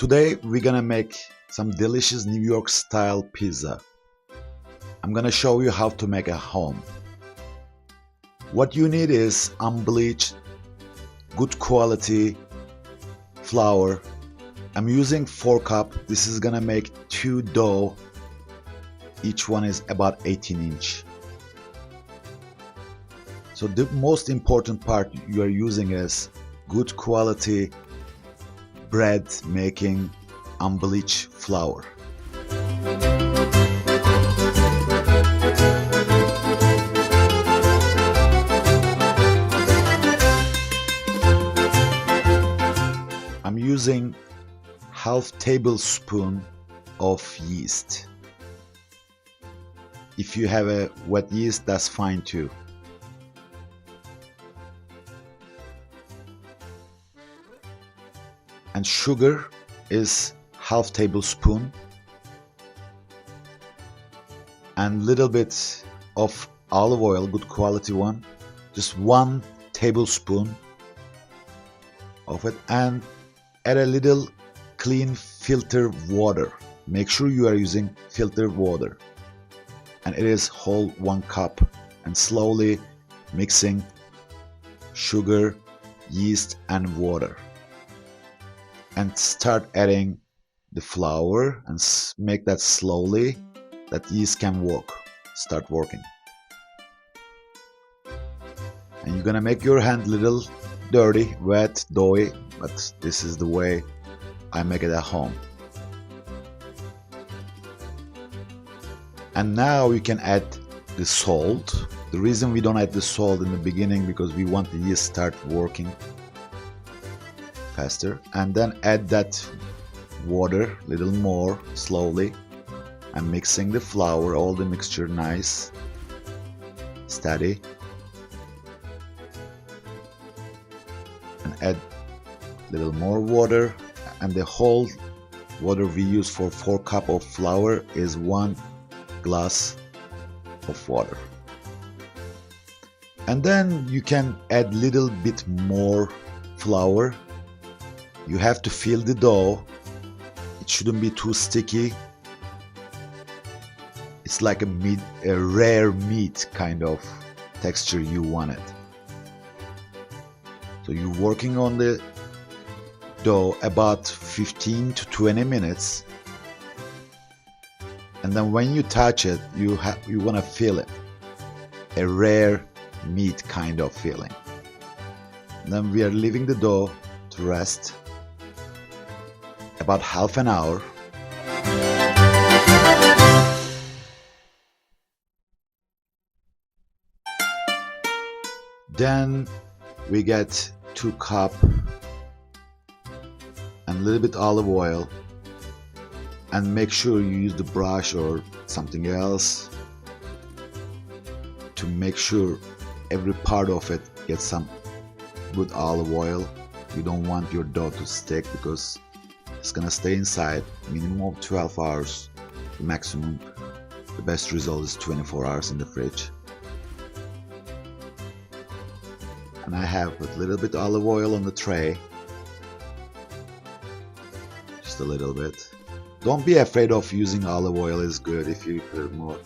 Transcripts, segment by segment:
Today we're gonna make some delicious New York style pizza. I'm gonna show you how to make at home. What you need is unbleached, good quality flour. I'm using 4 cups. This is gonna make 2 dough. Each one is about 18 inch. So the most important part you are using is good quality bread making unbleached flour. I'm using half tablespoon of yeast. If you have a wet yeast, that's fine too. And sugar is half tablespoon, and little bit of olive oil, good quality one, just 1 tablespoon of it, and add a little clean filtered water. Make sure you are using filtered water, and it is whole 1 cup, and slowly mixing sugar, yeast and water, and start adding the flour and make that slowly, that yeast can start working. And you're gonna make your hand little dirty, wet, doughy, but this is the way I make it at home. And now you can add the salt. The reason we don't add the salt in the beginning, because we want the yeast start working faster, and then add that water little more slowly, and mixing the flour, all the mixture nice, steady, and add little more water, and the whole water we use for 4 cups of flour is 1 glass of water. And then you can add little bit more flour. You have to feel the dough. It shouldn't be too sticky. It's like a rare meat kind of texture you want it. So you're working on the dough about 15 to 20 minutes, and then when you touch it, you want to feel it, a rare meat kind of feeling. And then we are leaving the dough to rest about half an hour. Then we get 2 cups and a little bit olive oil, and make sure you use the brush or something else to make sure every part of it gets some good olive oil. You don't want your dough to stick, because it's gonna stay inside minimum of 12 hours, maximum. The best result is 24 hours in the fridge. And I have a little bit olive oil on the tray, just a little bit. Don't be afraid of using olive oil, is good if you put more.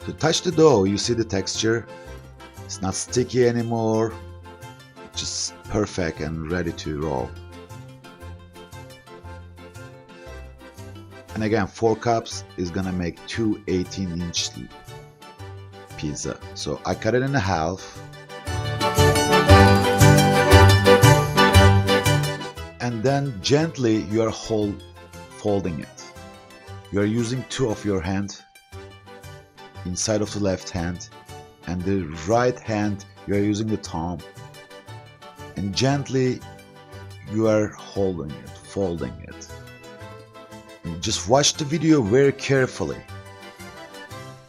To touch the dough, you see the texture, it's not sticky anymore, it's just perfect and ready to roll. And again, 4 cups is gonna make 2 18-inch pizza. So I cut it in half. And then gently you are folding it. You are using 2 of your hand, inside of the left hand, and the right hand you are using the thumb. And gently you are holding it, folding it. Just watch the video very carefully.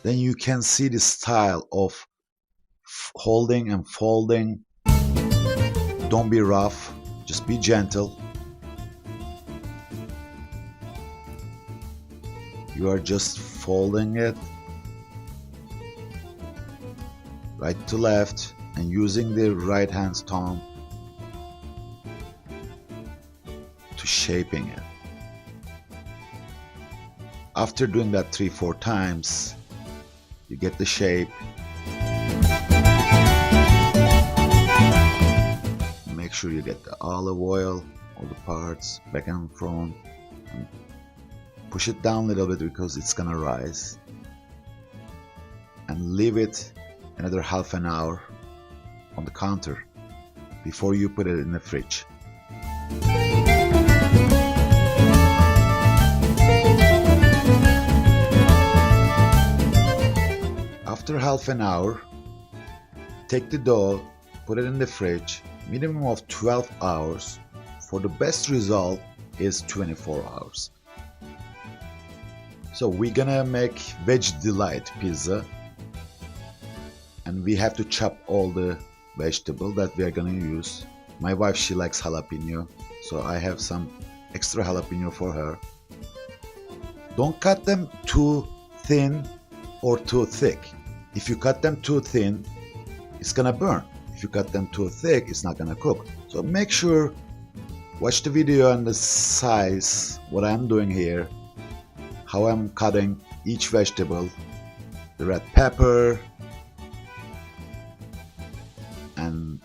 Then you can see the style of holding and folding. Don't be rough, just be gentle. You are just folding it right to left and using the right hand's thumb to shaping it. After doing that 3-4 times, you get the shape. Make sure you get the olive oil, all the parts, back and front, and push it down a little bit because it's gonna rise, and leave it another half an hour on the counter before you put it in the fridge. After half an hour, take the dough, put it in the fridge, minimum of 12 hours. For the best result is 24 hours. So we're gonna make veg delight pizza, and we have to chop all the vegetable that we are gonna use. My wife, she likes jalapeno, so I have some extra jalapeno for her. Don't cut them too thin or too thick. If you cut them too thin, it's gonna burn. If you cut them too thick, it's not gonna cook. So make sure, watch the video on the size, what I'm doing here, how I'm cutting each vegetable, the red pepper, and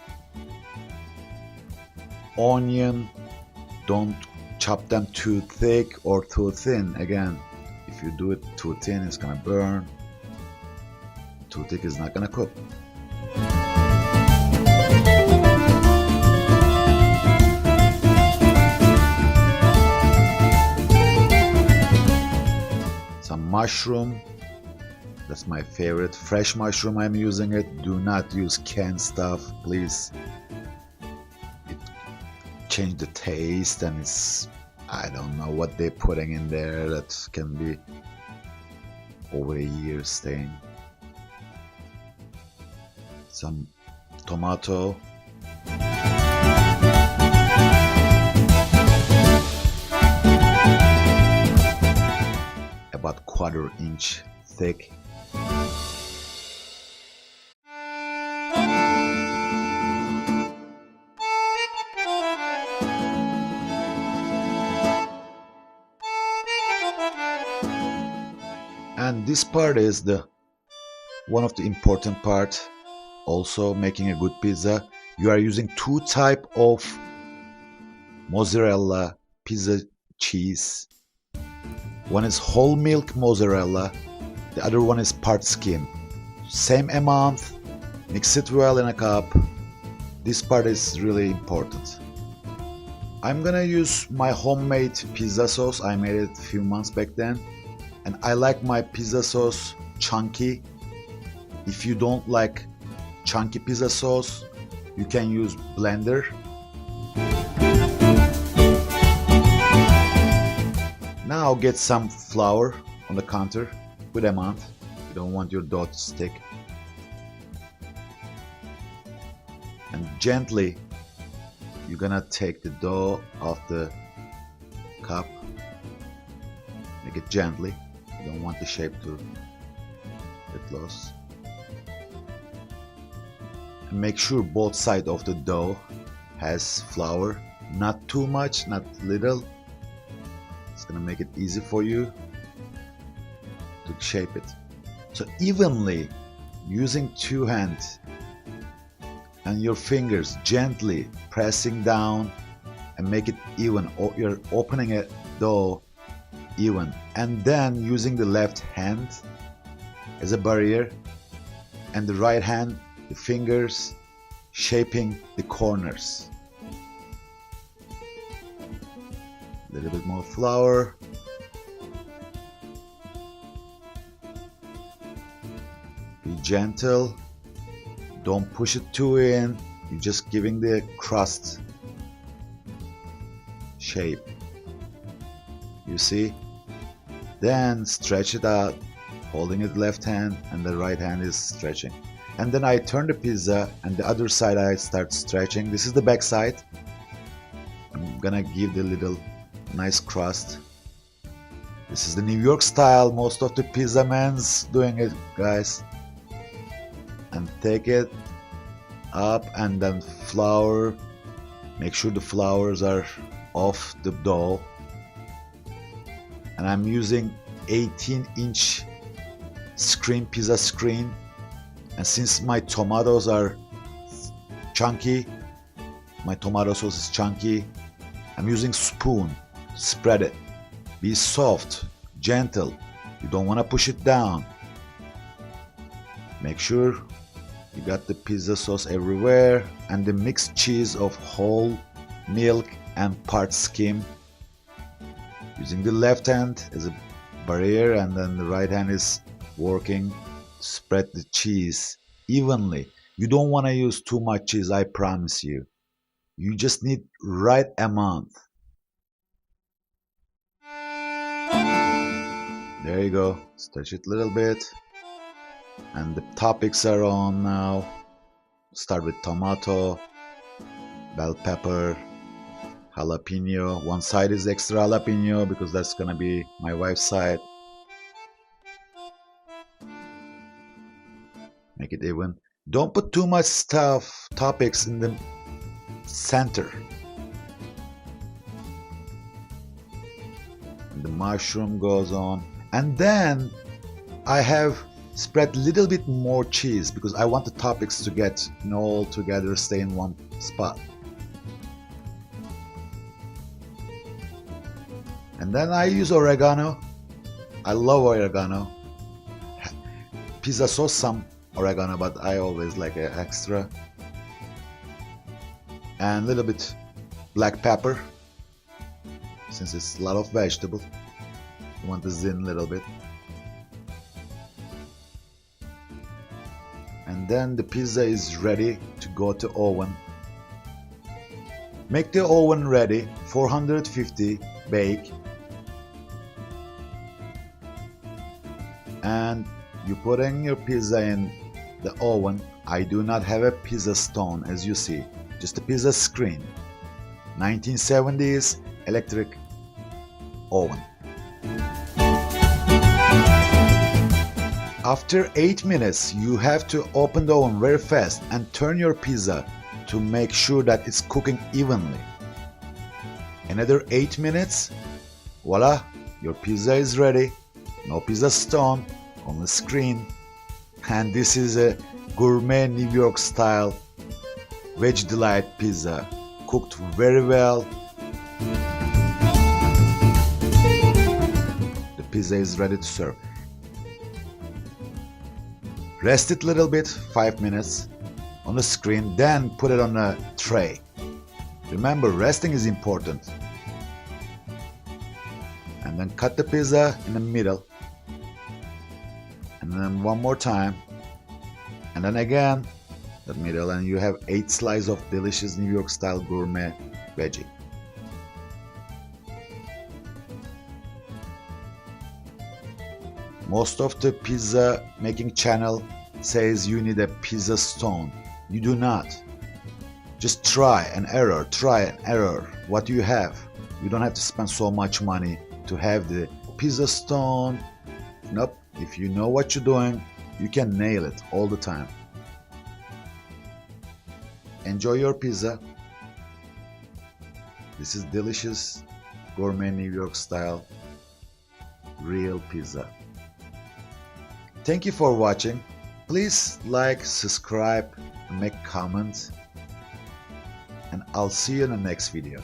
onion. Don't chop them too thick or too thin. Again, if you do it too thin, it's gonna burn. Too thick is not gonna cook. Some mushroom, that's my favorite, fresh mushroom. I'm using it. Do not use canned stuff, please. It changed the taste, and it's, I don't know what they're putting in there that can be over a year staying. Some tomato, about 1/4 inch thick. And this part is the one of the important part. Also, making a good pizza, you are using 2 types of mozzarella pizza cheese. One is whole milk mozzarella, the other one is part skim. Same amount, mix it well in a cup. This part is really important. I'm gonna use my homemade pizza sauce. I made it a few months back then, and I like my pizza sauce chunky. If you don't like chunky pizza sauce, you can use blender. Now get some flour on the counter, good amount. You don't want your dough to stick. And gently, you're gonna take the dough off the cup. Make it gently. You don't want the shape to get lost. Make sure both sides of the dough has flour, not too much, not little. It's gonna make it easy for you to shape it. So evenly, using 2 hands and your fingers, gently pressing down and make it even. You're opening a dough even, and then using the left hand as a barrier and the right hand, the fingers, shaping the corners. A little bit more flour. Be gentle. Don't push it too in. You're just giving the crust shape. You see? Then stretch it out, holding it left hand, and the right hand is stretching. And then I turn the pizza, and the other side I start stretching. This is the back side. I'm gonna give the little nice crust. This is the New York style. Most of the pizza men's doing it, guys. And take it up, and then flour. Make sure the flours are off the dough. And I'm using 18-inch screen, pizza screen, and since my tomatoes are chunky, my tomato sauce is chunky, I'm using spoon. Spread it. Be soft, gentle. You don't want to push it down. Make sure you got the pizza sauce everywhere and the mixed cheese of whole milk and part skim. Using the left hand as a barrier and then the right hand is working. Spread the cheese evenly. You don't want to use too much cheese, I promise you. You just need right amount. There you go. Stretch it a little bit. And the toppings are on now. Start with tomato, bell pepper, jalapeno. One side is extra jalapeno because that's gonna be my wife's side. Make it even. Don't put too much stuff, toppings in the center. And the mushroom goes on. And then I have spread a little bit more cheese because I want the toppings to get all together, stay in one spot. And then I use oregano. I love oregano. Pizza sauce, some oregano, but I always like an extra. And a little bit black pepper, since it's a lot of vegetable. You want to zin a little bit. And then the pizza is ready to go to oven. Make the oven ready, 450, bake. And you put in your pizza in the oven. I do not have a pizza stone as you see, just a pizza screen. 1970's electric oven. After 8 minutes, you have to open the oven very fast and turn your pizza to make sure that it's cooking evenly. Another 8 minutes, voila, your pizza is ready. No pizza stone, only screen. And this is a gourmet New York style veg delight pizza, cooked very well. The pizza is ready to serve. Rest it a little bit, 5 minutes on the screen, then put it on a tray. Remember, resting is important. And then cut the pizza in the middle. And then one more time. And then again, the middle, and you have 8 slices of delicious New York style gourmet veggie. Most of the pizza making channel says you need a pizza stone. You do not. Just try and error, what you have. You don't have to spend so much money to have the pizza stone. Nope, if you know what you're doing, you can nail it all the time. Enjoy your pizza. This is delicious gourmet New York style real pizza. Thank you for watching. Please like, subscribe, and make comments. And I'll see you in the next video.